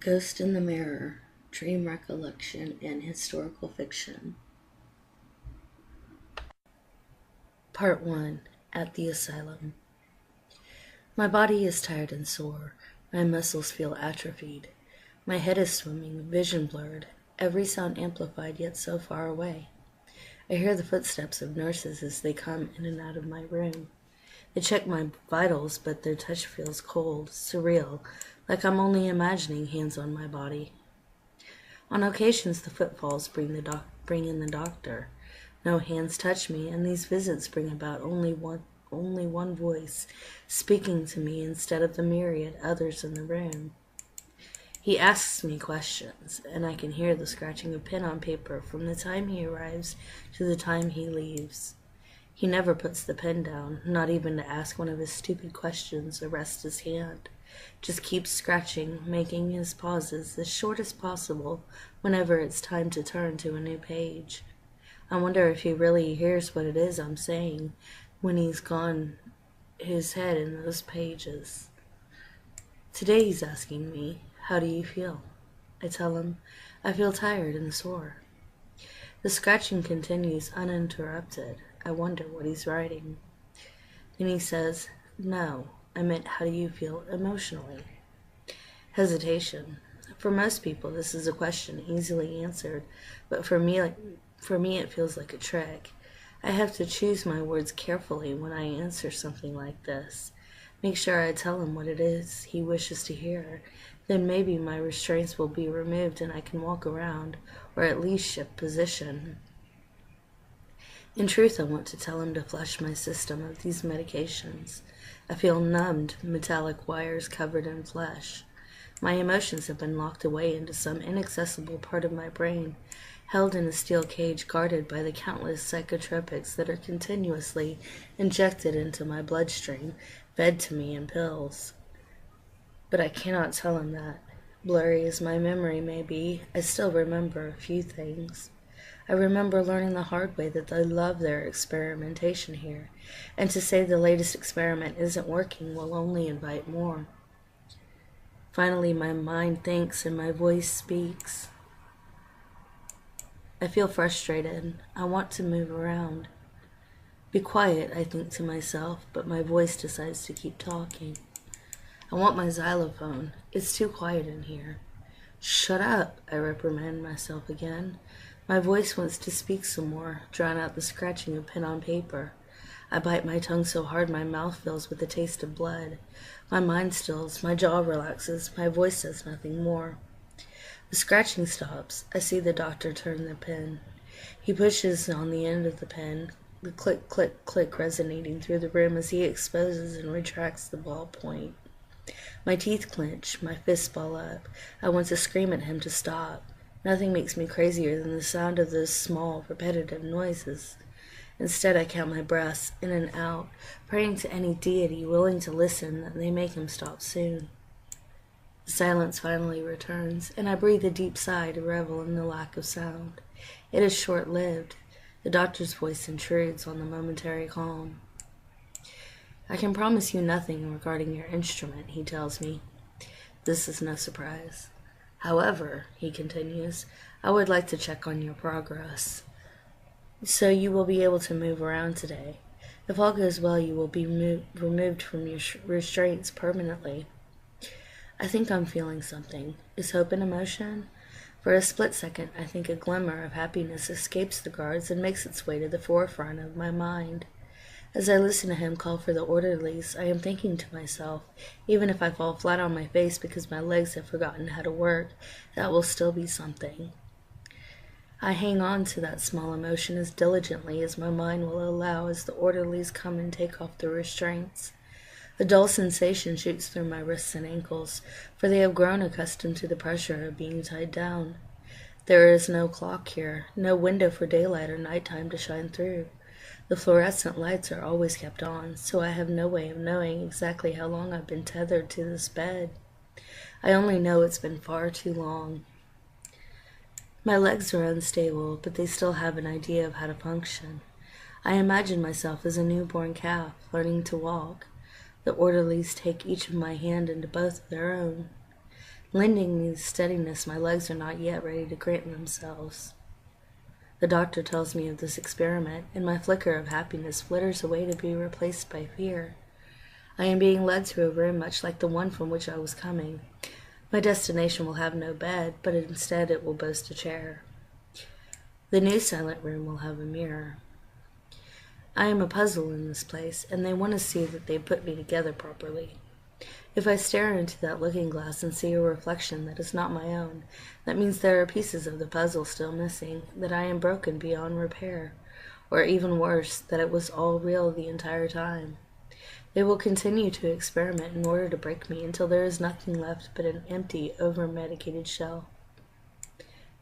Ghost in the Mirror, Dream Recollection, and Historical Fiction. Part 1. At the Asylum. My body is tired and sore. My muscles feel atrophied. My head is swimming, vision blurred, every sound amplified yet so far away. I hear the footsteps of nurses as they come in and out of my room. They check my vitals, but their touch feels cold, surreal, like I'm only imagining hands on my body. On occasions, the footfalls bring in the doctor. No hands touch me, and these visits bring about only one voice, speaking to me instead of the myriad others in the room. He asks me questions, and I can hear the scratching of pen on paper from the time he arrives to the time he leaves. He never puts the pen down, not even to ask one of his stupid questions or rest his hand. Just keeps scratching, making his pauses as short as possible whenever it's time to turn to a new page. I wonder if he really hears what it is I'm saying when he's gone his head in those pages. Today he's asking me, "How do you feel?" I tell him, "I feel tired and sore." The scratching continues uninterrupted. I wonder what he's writing. Then he says, "No, I meant how do you feel emotionally?" Hesitation. For most people, this is a question easily answered, but for me it feels like a trick. I have to choose my words carefully when I answer something like this. Make sure I tell him what it is he wishes to hear. Then maybe my restraints will be removed and I can walk around, or at least shift position. In truth, I want to tell him to flush my system of these medications. I feel numbed, metallic wires covered in flesh. My emotions have been locked away into some inaccessible part of my brain, held in a steel cage guarded by the countless psychotropics that are continuously injected into my bloodstream, fed to me in pills. But I cannot tell him that. Blurry as my memory may be, I still remember a few things. I remember learning the hard way that they love their experimentation here, and to say the latest experiment isn't working will only invite more. Finally, my mind thinks and my voice speaks. I feel frustrated. I want to move around. Be quiet, I think to myself, but my voice decides to keep talking. I want my xylophone. It's too quiet in here. Shut up, I reprimand myself again. My voice wants to speak some more, drown out the scratching of pen on paper. I bite my tongue so hard my mouth fills with the taste of blood. My mind stills, my jaw relaxes, my voice says nothing more. The scratching stops. I see the doctor turn the pen. He pushes on the end of the pen, the click, click, click resonating through the room as he exposes and retracts the ballpoint. My teeth clench, my fists ball up. I want to scream at him to stop. Nothing makes me crazier than the sound of those small, repetitive noises. Instead, I count my breaths in and out, praying to any deity willing to listen that they make him stop soon. The silence finally returns, and I breathe a deep sigh to revel in the lack of sound. It is short-lived. The doctor's voice intrudes on the momentary calm. "I can promise you nothing regarding your instrument," he tells me. This is no surprise. "However," he continues, "I would like to check on your progress. So you will be able to move around today. If all goes well, you will be removed from your restraints permanently." I think I'm feeling something. Is hope an emotion? For a split second, I think a glimmer of happiness escapes the guards and makes its way to the forefront of my mind. As I listen to him call for the orderlies, I am thinking to myself, even if I fall flat on my face because my legs have forgotten how to work, that will still be something. I hang on to that small emotion as diligently as my mind will allow as the orderlies come and take off the restraints. A dull sensation shoots through my wrists and ankles, for they have grown accustomed to the pressure of being tied down. There is no clock here, no window for daylight or nighttime to shine through. The fluorescent lights are always kept on, so I have no way of knowing exactly how long I've been tethered to this bed. I only know it's been far too long. My legs are unstable, but they still have an idea of how to function. I imagine myself as a newborn calf, learning to walk. The orderlies take each of my hand into both of their own. lending me the steadiness my legs are not yet ready to grant themselves. The doctor tells me of this experiment, and my flicker of happiness flitters away to be replaced by fear. I am being led to a room much like the one from which I was coming. My destination will have no bed, but instead it will boast a chair. The new silent room will have a mirror. I am a puzzle in this place, and they want to see that they put me together properly. If I stare into that looking glass and see a reflection that is not my own, that means there are pieces of the puzzle still missing, that I am broken beyond repair, or even worse, that it was all real the entire time. They will continue to experiment in order to break me until there is nothing left but an empty, over-medicated shell.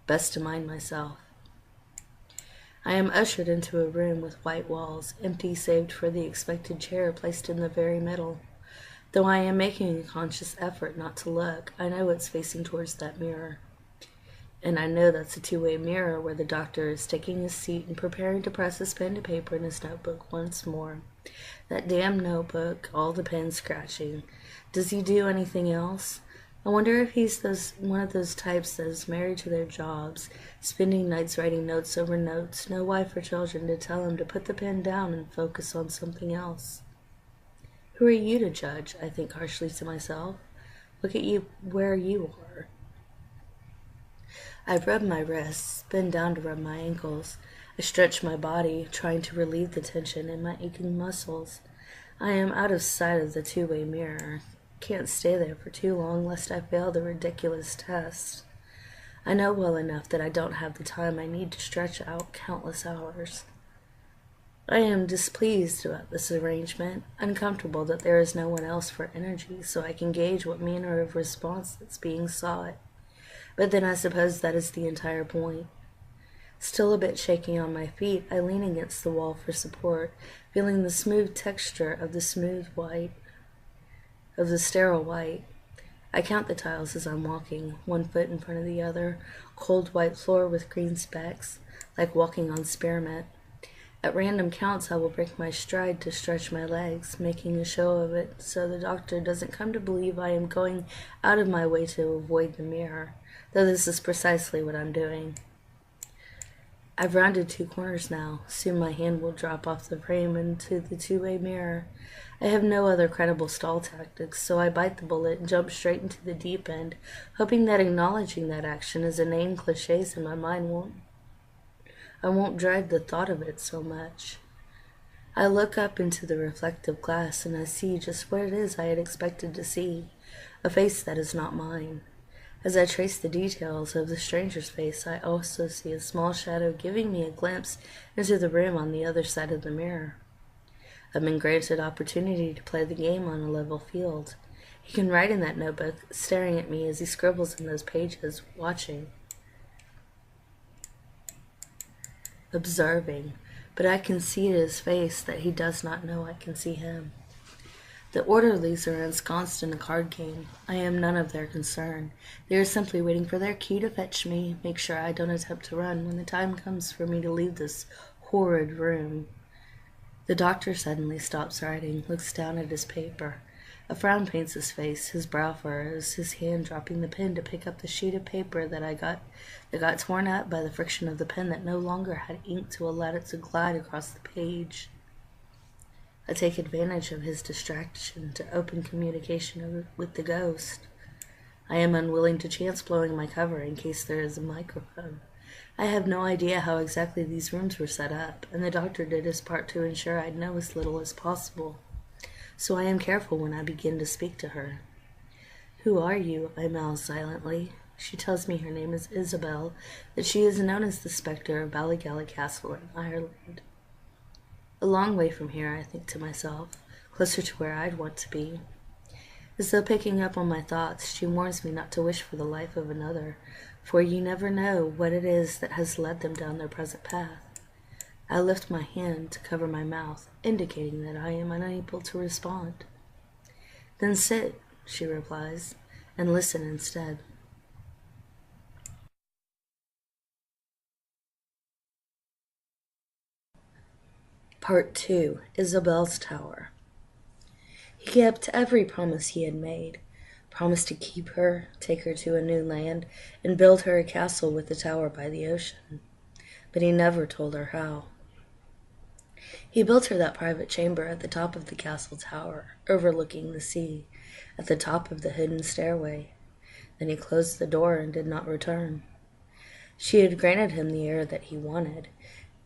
Best to mind myself. I am ushered into a room with white walls, empty save for the expected chair placed in the very middle. Though I am making a conscious effort not to look, I know it's facing towards that mirror. And I know that's a two-way mirror where the doctor is taking his seat and preparing to press his pen to paper in his notebook once more. That damn notebook, all the pens scratching. Does he do anything else? I wonder if he's one of those types that is married to their jobs, spending nights writing notes over notes, no wife or children to tell him to put the pen down and focus on something else. Who are you to judge? I think harshly to myself. Look at you where you are. I rub my wrists, bend down to rub my ankles. I stretch my body, trying to relieve the tension in my aching muscles. I am out of sight of the two-way mirror. Can't stay there for too long lest I fail the ridiculous test. I know well enough that I don't have the time I need to stretch out countless hours. I am displeased about this arrangement, uncomfortable that there is no one else for energy, so I can gauge what manner of response that's being sought. But then I suppose that is the entire point. Still a bit shaky on my feet, I lean against the wall for support, feeling the smooth texture of the sterile white. I count the tiles as I'm walking, one foot in front of the other, cold white floor with green specks, like walking on spearmint. At random counts, I will break my stride to stretch my legs, making a show of it so the doctor doesn't come to believe I am going out of my way to avoid the mirror, though this is precisely what I'm doing. I've rounded 2 corners now. Soon my hand will drop off the frame into the two-way mirror. I have no other credible stall tactics, so I bite the bullet and jump straight into the deep end, hoping that acknowledging that action as inane cliches in my mind I won't dread the thought of it so much. I look up into the reflective glass and I see just what it is I had expected to see, a face that is not mine. As I trace the details of the stranger's face, I also see a small shadow giving me a glimpse into the room on the other side of the mirror. I've been granted opportunity to play the game on a level field. He can write in that notebook, staring at me as he scribbles in those pages, watching, observing, but I can see in his face that he does not know I can see him. The orderlies are ensconced in a card game. I am none of their concern. They are simply waiting for their cue to fetch me, make sure I don't attempt to run when the time comes for me to leave this horrid room. The doctor suddenly stops writing, looks down at his paper. A frown paints his face, his brow furrows, his hand dropping the pen to pick up the sheet of paper that got torn up by the friction of the pen that no longer had ink to allow it to glide across the page. I take advantage of his distraction to open communication with the ghost. I am unwilling to chance blowing my cover in case there is a microphone. I have no idea how exactly these rooms were set up, and the doctor did his part to ensure I'd know as little as possible. So I am careful when I begin to speak to her. "Who are you?" I mouth silently. She tells me her name is Isobel, that she is known as the spectre of Ballygally Castle in Ireland. A long way from here, I think to myself, closer to where I'd want to be. As though picking up on my thoughts, she warns me not to wish for the life of another, for you never know what it is that has led them down their present path. I lift my hand to cover my mouth, indicating that I am unable to respond. "Then sit," she replies, "and listen instead." Part 2. Isabel's Tower. He kept every promise he had made. promised to keep her, take her to a new land, and build her a castle with a tower by the ocean. But he never told her how. He built her that private chamber at the top of the castle tower, overlooking the sea, at the top of the hidden stairway. Then he closed the door and did not return. She had granted him the heir that he wanted.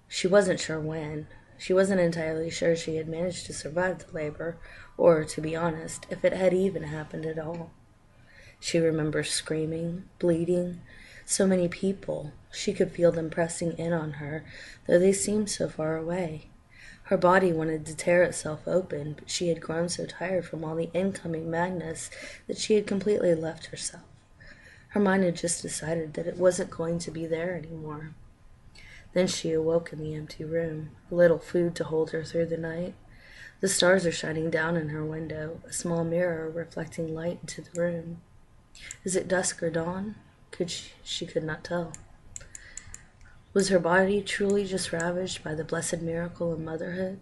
She wasn't sure when. She wasn't entirely sure she had managed to survive the labor, or, to be honest, if it had even happened at all. She remembers screaming, bleeding, so many people. She could feel them pressing in on her, though they seemed so far away. Her body wanted to tear itself open, but she had grown so tired from all the incoming madness that she had completely left herself. Her mind had just decided that it wasn't going to be there anymore. Then she awoke in the empty room, a little food to hold her through the night. The stars are shining down in her window, a small mirror reflecting light into the room. Is it dusk or dawn? She could not tell. Was her body truly just ravaged by the blessed miracle of motherhood?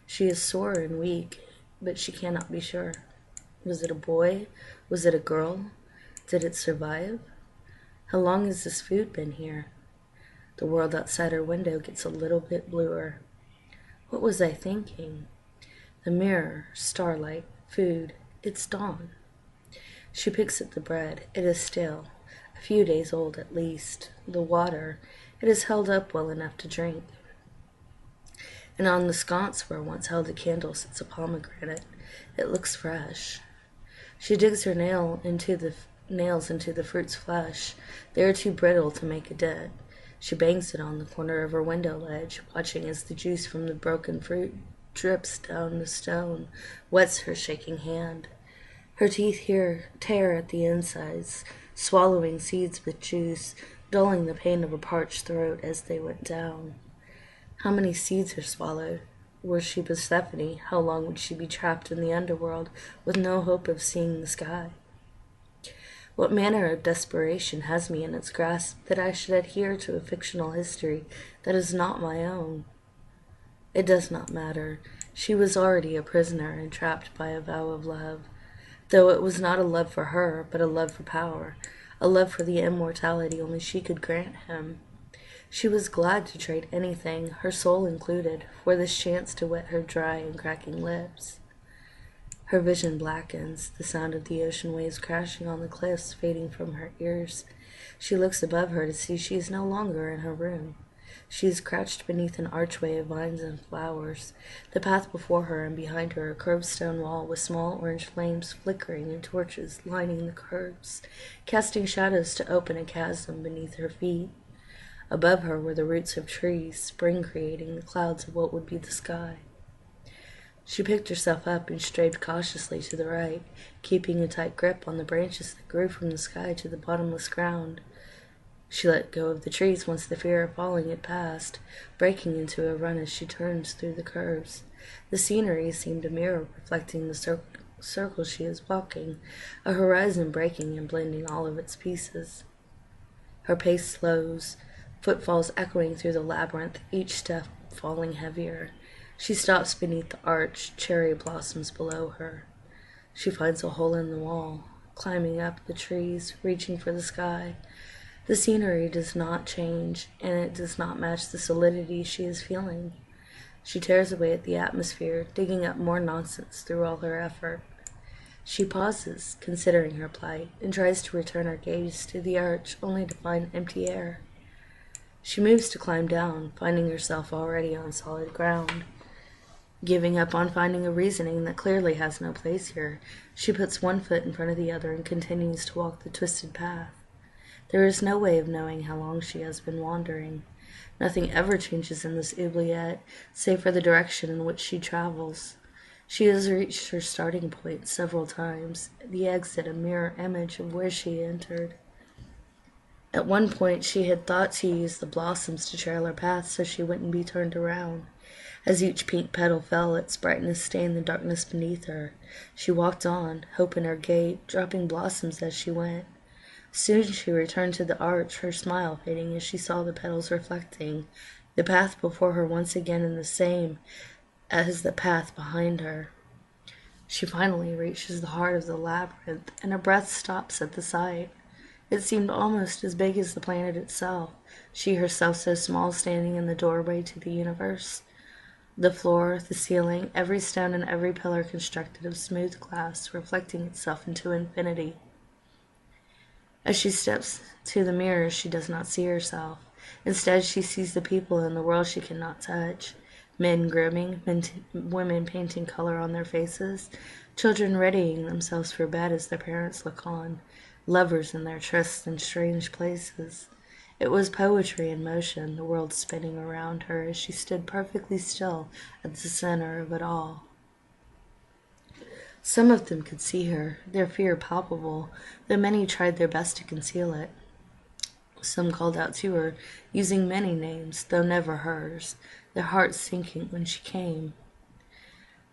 She is sore and weak, but she cannot be sure. Was it a boy? Was it a girl? Did it survive? How long has this food been here? The world outside her window gets a little bit bluer. What was I thinking? The mirror, starlight, food, it's dawn. She picks at the bread. It is stale, a few days old at least. The water, it is held up well enough to drink. And on the sconce where once held a candle sits a pomegranate. It looks fresh. She digs her nails into the fruit's flesh. They are too brittle to make a dent. She bangs it on the corner of her window ledge, watching as the juice from the broken fruit drips down the stone, wets her shaking hand. Her teeth here tear at the insides, swallowing seeds with juice, dulling the pain of a parched throat as they went down. How many seeds are swallowed? Were she Persephone, how long would she be trapped in the underworld with no hope of seeing the sky? What manner of desperation has me in its grasp that I should adhere to a fictional history that is not my own? It does not matter. She was already a prisoner and trapped by a vow of love, though it was not a love for her, but a love for power, a love for the immortality only she could grant him. She was glad to trade anything, her soul included, for this chance to wet her dry and cracking lips. Her vision blackens, the sound of the ocean waves crashing on the cliffs fading from her ears. She looks above her to see she is no longer in her room. She is crouched beneath an archway of vines and flowers. The path before her and behind her a curved stone wall with small orange flames flickering and torches lining the curves, casting shadows to open a chasm beneath her feet. Above her were the roots of trees, spring creating the clouds of what would be the sky. She picked herself up and strayed cautiously to the right, keeping a tight grip on the branches that grew from the sky to the bottomless ground. She let go of the trees once the fear of falling had passed, breaking into a run as she turns through the curves. The scenery seemed a mirror reflecting the circle she is walking, a horizon breaking and blending all of its pieces. Her pace slows, footfalls echoing through the labyrinth, each step falling heavier. She stops beneath the arch, cherry blossoms below her. She finds a hole in the wall, climbing up the trees, reaching for the sky. The scenery does not change, and it does not match the solidity she is feeling. She tears away at the atmosphere, digging up more nonsense through all her effort. She pauses, considering her plight, and tries to return her gaze to the arch, only to find empty air. She moves to climb down, finding herself already on solid ground. Giving up on finding a reasoning that clearly has no place here, she puts one foot in front of the other and continues to walk the twisted path. There is no way of knowing how long she has been wandering. Nothing ever changes in this oubliette, save for the direction in which she travels. She has reached her starting point several times, the exit a mirror image of where she entered. At one point she had thought to use the blossoms to trail her path so she wouldn't be turned around. As each pink petal fell, its brightness stained the darkness beneath her. She walked on, hope in her gait, dropping blossoms as she went. Soon she returned to the arch, her smile fading as she saw the petals reflecting, the path before her once again in the same as the path behind her. She finally reaches the heart of the labyrinth, and her breath stops at the sight. It seemed almost as big as the planet itself, she herself so small standing in the doorway to the universe. The floor, the ceiling, every stone and every pillar constructed of smooth glass, reflecting itself into infinity. As she steps to the mirror, she does not see herself. Instead, she sees the people in the world she cannot touch. Men grooming, women painting color on their faces, children readying themselves for bed as their parents look on, lovers in their trysts in strange places. It was poetry in motion, the world spinning around her as she stood perfectly still at the center of it all. Some of them could see her, their fear palpable, though many tried their best to conceal it. Some called out to her, using many names, though never hers, their hearts sinking when she came.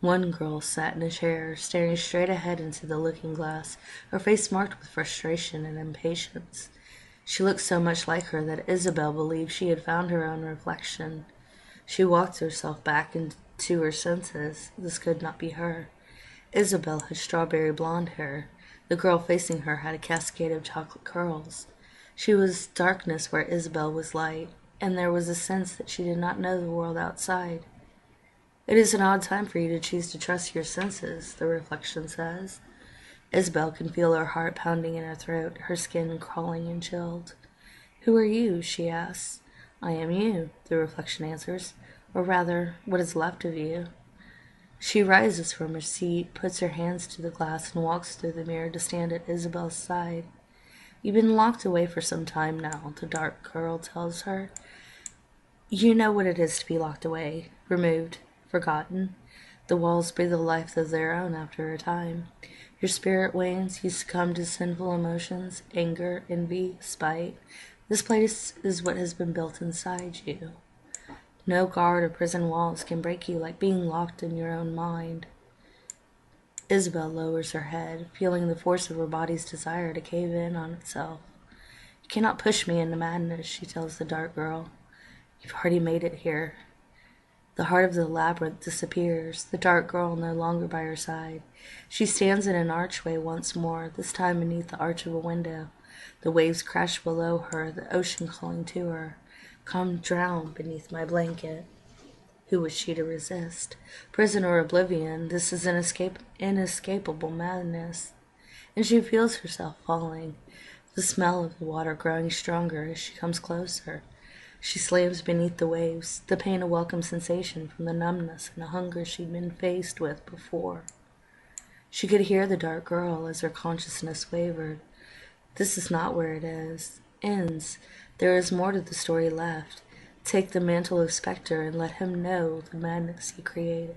One girl sat in a chair, staring straight ahead into the looking-glass, her face marked with frustration and impatience. She looked so much like her that Isobel believed she had found her own reflection. She walked herself back into her senses. This could not be her. Isobel had strawberry blonde hair. The girl facing her had a cascade of chocolate curls. She was darkness where Isobel was light, and there was a sense that she did not know the world outside. It is an odd time for you to choose to trust your senses, the reflection says. Isobel can feel her heart pounding in her throat, her skin crawling and chilled. Who are you? She asks. I am you, the reflection answers, or rather, what is left of you. She rises from her seat, puts her hands to the glass, and walks through the mirror to stand at Isobel's side. You've been locked away for some time now, the dark girl tells her. You know what it is to be locked away, removed, forgotten. The walls breathe a life of their own after a time. Your spirit wanes, you succumb to sinful emotions, anger, envy, spite. This place is what has been built inside you. No guard or prison walls can break you like being locked in your own mind. Isobel lowers her head, feeling the force of her body's desire to cave in on itself. You cannot push me into madness, she tells the dark girl. You've already made it here. The heart of the labyrinth disappears, the dark girl no longer by her side. She stands in an archway once more, this time beneath the arch of a window. The waves crash below her, the ocean calling to her. Come drown beneath my blanket. Who was she to resist? Prison or oblivion, this is an inescapable madness. And she feels herself falling, the smell of the water growing stronger as she comes closer. She slams beneath the waves, the pain a welcome sensation from the numbness and the hunger she'd been faced with before. She could hear the dark girl as her consciousness wavered. This is not where it ends. There is more to the story left. Take the mantle of Spectre and let him know the madness he created.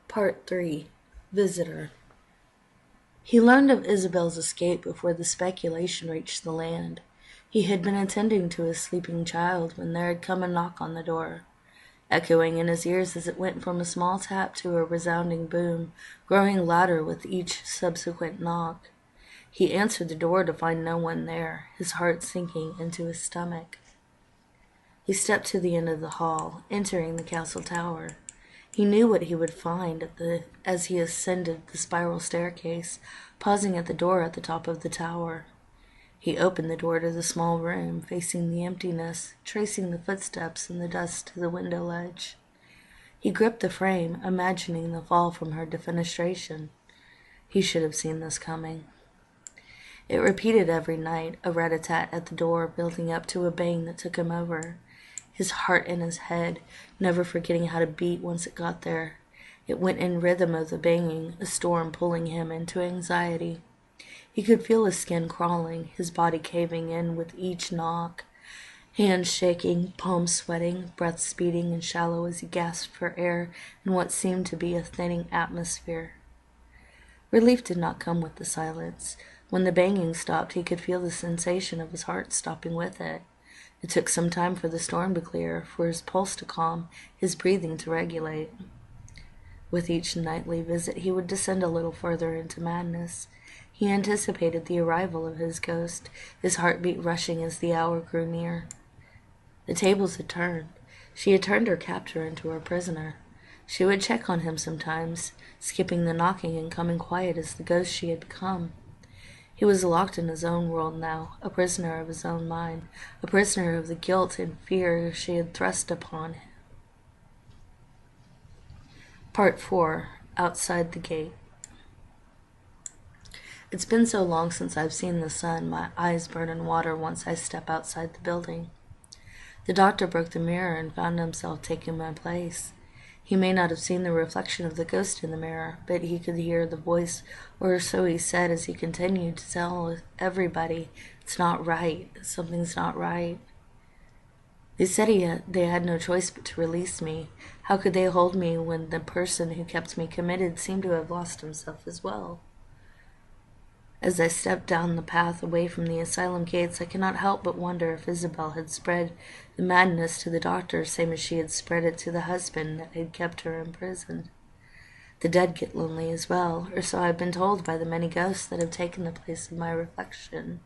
Part 3. Visitor. He learned of Isobel's escape before the speculation reached the land. He had been attending to his sleeping child when there had come a knock on the door, echoing in his ears as it went from a small tap to a resounding boom, growing louder with each subsequent knock. He answered the door to find no one there, his heart sinking into his stomach. He stepped to the end of the hall, entering the castle tower. He knew what he would find as he ascended the spiral staircase, pausing at the door at the top of the tower. He opened the door to the small room, facing the emptiness, tracing the footsteps in the dust to the window ledge. He gripped the frame, imagining the fall from her defenestration. He should have seen this coming. It repeated every night, a rat-a-tat at the door, building up to a bang that took him over. His heart in his head, never forgetting how to beat once it got there. It went in rhythm of the banging, a storm pulling him into anxiety. He could feel his skin crawling, his body caving in with each knock. Hands shaking, palms sweating, breath speeding and shallow as he gasped for air in what seemed to be a thinning atmosphere. Relief did not come with the silence. When the banging stopped, he could feel the sensation of his heart stopping with it. It took some time for the storm to clear, for his pulse to calm, his breathing to regulate. With each nightly visit, he would descend a little further into madness. He anticipated the arrival of his ghost, his heartbeat rushing as the hour grew near. The tables had turned. She had turned her captor into her prisoner. She would check on him sometimes, skipping the knocking and coming quiet as the ghost she had become. He was locked in his own world now, a prisoner of his own mind, a prisoner of the guilt and fear she had thrust upon him. Part 4. Outside the Gate. It's been so long since I've seen the sun, my eyes burn in water once I step outside the building. The doctor broke the mirror and found himself taking my place. He may not have seen the reflection of the ghost in the mirror, but he could hear the voice, or so he said as he continued to tell everybody, "It's not right, something's not right." They said they had no choice but to release me. How could they hold me when the person who kept me committed seemed to have lost himself as well? As I stepped down the path away from the asylum gates, I cannot help but wonder if Isobel had spread the madness to the doctor, same as she had spread it to the husband that had kept her imprisoned. The dead get lonely as well, or so I've been told by the many ghosts that have taken the place of my reflection.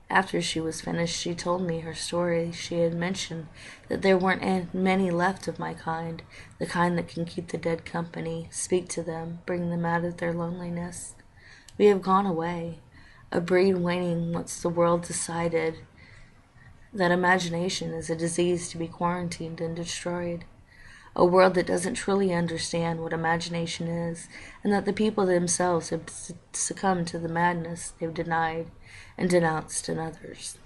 After she was finished, she told me her story. She had mentioned that there weren't many left of my kind, the kind that can keep the dead company, speak to them, bring them out of their loneliness. We have gone away, a breed waning once the world decided that imagination is a disease to be quarantined and destroyed. A world that doesn't truly understand what imagination is, and that the people themselves have succumbed to the madness they've denied and denounced in others.